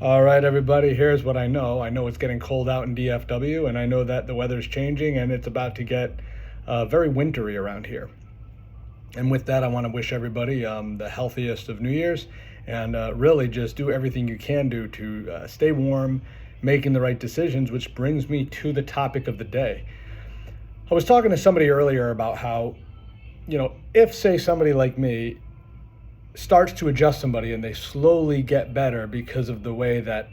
All right, everybody, here's what I know. I know it's getting cold out in DFW, and I know that the weather's changing and it's about to get very wintry around here. And with that, I want to wish everybody the healthiest of New Year's, and really just do everything you can do to stay warm, making the right decisions, which brings me to the topic of the day. I was talking to somebody earlier about how, if, say, somebody like me starts to adjust somebody and they slowly get better because of the way that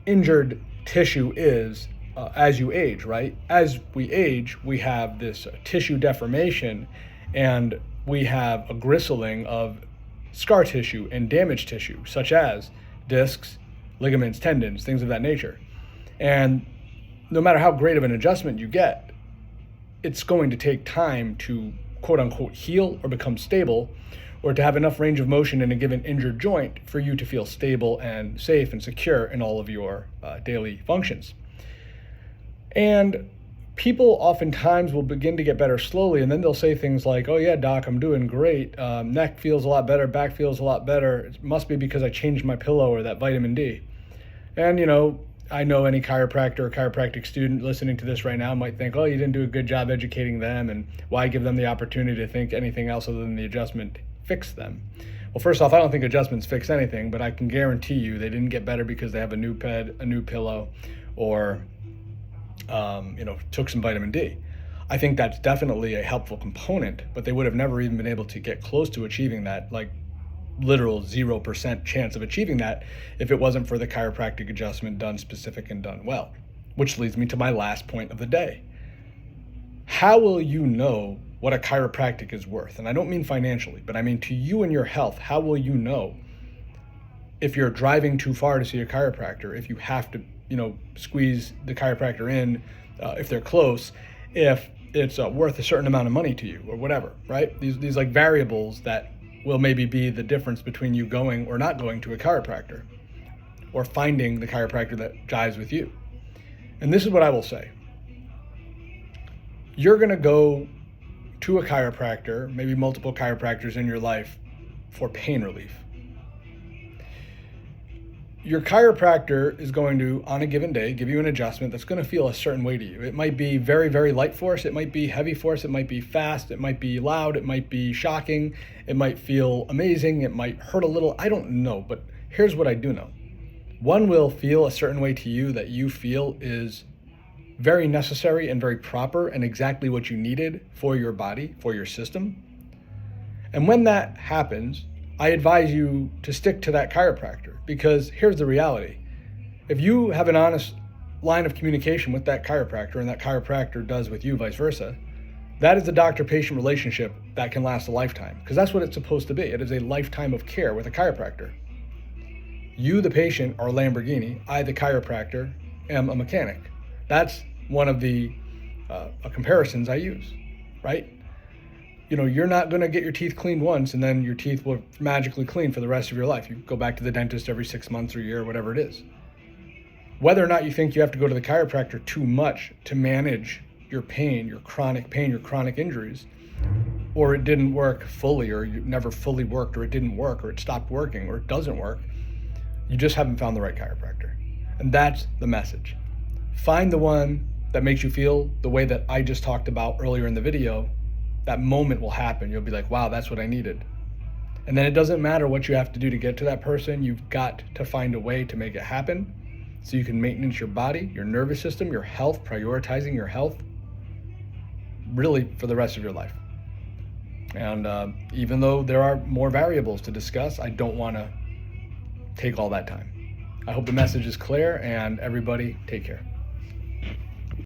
injured tissue is as you age, right? As we age, we have this tissue deformation and we have a gristling of scar tissue and damaged tissue, such as discs, ligaments, tendons, things of that nature. And no matter how great of an adjustment you get, it's going to take time to quote unquote heal or become stable, or to have enough range of motion in a given injured joint for you to feel stable and safe and secure in all of your daily functions. And people oftentimes will begin to get better slowly, and then they'll say things like, "Oh yeah, doc, I'm doing great. Neck feels a lot better, back feels a lot better. It must be because I changed my pillow or that vitamin D." And I know any chiropractor or chiropractic student listening to this right now might think, "Oh, you didn't do a good job educating them, and why give them the opportunity to think anything else other than the adjustment fix them?" Well, first off, I don't think adjustments fix anything, but I can guarantee you they didn't get better because they have a new bed, a new pillow, or took some vitamin D. I think that's definitely a helpful component, but they would have never even been able to get close to achieving that, like literal 0% chance of achieving that, if it wasn't for the chiropractic adjustment done specific and done well. Which leads me to my last point of the day. How will you know what a chiropractic is worth? And I don't mean financially, but I mean to you and your health. How will you know if you're driving too far to see a chiropractor, if you have to, squeeze the chiropractor in, if they're close, if it's worth a certain amount of money to you or whatever, right? These like variables that will maybe be the difference between you going or not going to a chiropractor, or finding the chiropractor that jives with you. And this is what I will say. You're going to go to a chiropractor, maybe multiple chiropractors in your life, for pain relief. Your chiropractor is going to, on a given day, give you an adjustment that's going to feel a certain way to you. It might be very, very light force. It might be heavy force. It might be fast. It might be loud. It might be shocking. It might feel amazing. It might hurt a little. I don't know, but here's what I do know. One will feel a certain way to you that you feel is very necessary and very proper and exactly what you needed for your body, for your system. And when that happens, I advise you to stick to that chiropractor, because here's the reality. If you have an honest line of communication with that chiropractor and that chiropractor does with you, vice versa, that is a doctor-patient relationship that can last a lifetime, because that's what it's supposed to be. It is a lifetime of care with a chiropractor. You, the patient, are a Lamborghini. I, the chiropractor, am a mechanic. That's one of the comparisons I use, right? You're not going to get your teeth cleaned once and then your teeth will magically clean for the rest of your life. You go back to the dentist every 6 months or a year, whatever it is. Whether or not you think you have to go to the chiropractor too much to manage your pain, your chronic injuries, or it didn't work fully, or you never fully worked, or it didn't work, or it stopped working, or it doesn't work, you just haven't found the right chiropractor. And that's the message. Find the one that makes you feel the way that I just talked about earlier in the video. That moment will happen. You'll be like, wow, that's what I needed. And then it doesn't matter what you have to do to get to that person. You've got to find a way to make it happen so you can maintenance your body, your nervous system, your health, prioritizing your health really for the rest of your life. And even though there are more variables to discuss, I don't want to take all that time. I hope the message is clear, and everybody take care.